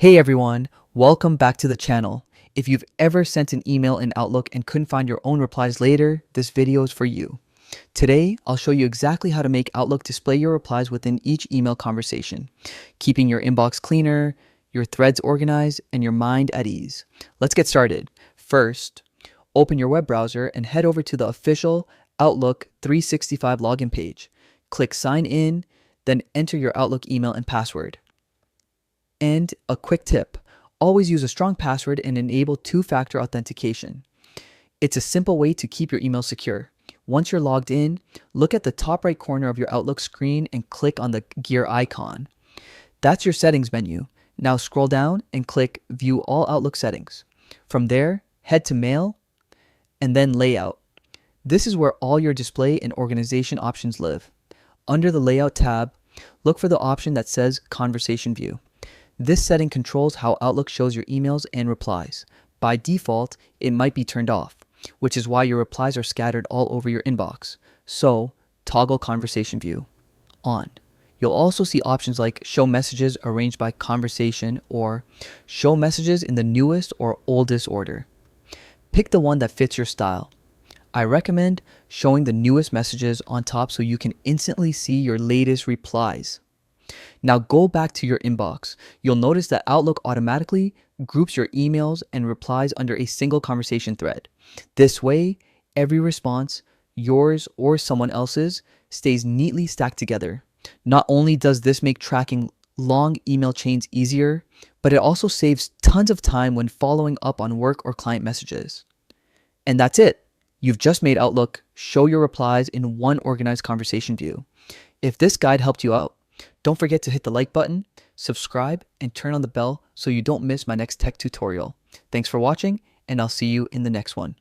Hey everyone, welcome back to the channel. If you've ever sent an email in Outlook and couldn't find your own replies later, this video is for you. Today, I'll show you exactly how to make Outlook display your replies within each email conversation, keeping your inbox cleaner, your threads organized, and your mind at ease. Let's get started. First, open your web browser and head over to the official Outlook 365 login page. Click Sign In, then enter your Outlook email and password. And a quick tip, always use a strong password and enable two-factor authentication. It's a simple way to keep your email secure. Once you're logged in, look at the top right corner of your Outlook screen and click on the gear icon. That's your settings menu. Now scroll down and click View All Outlook Settings. From there, head to Mail and then Layout. This is where all your display and organization options live. Under the Layout tab, look for the option that says Conversation View. This setting controls how Outlook shows your emails and replies. By default, it might be turned off, which is why your replies are scattered all over your inbox. So, toggle Conversation View on. You'll also see options like Show Messages arranged by conversation or Show Messages in the newest or oldest order. Pick the one that fits your style. I recommend showing the newest messages on top so you can instantly see your latest replies. Now go back to your inbox. You'll notice that Outlook automatically groups your emails and replies under a single conversation thread. This way, every response, yours or someone else's, stays neatly stacked together. Not only does this make tracking long email chains easier, but it also saves tons of time when following up on work or client messages. And that's it. You've just made Outlook show your replies in one organized conversation view. If this guide helped you out, don't forget to hit the like button, subscribe, and turn on the bell so you don't miss my next tech tutorial. Thanks for watching, and I'll see you in the next one.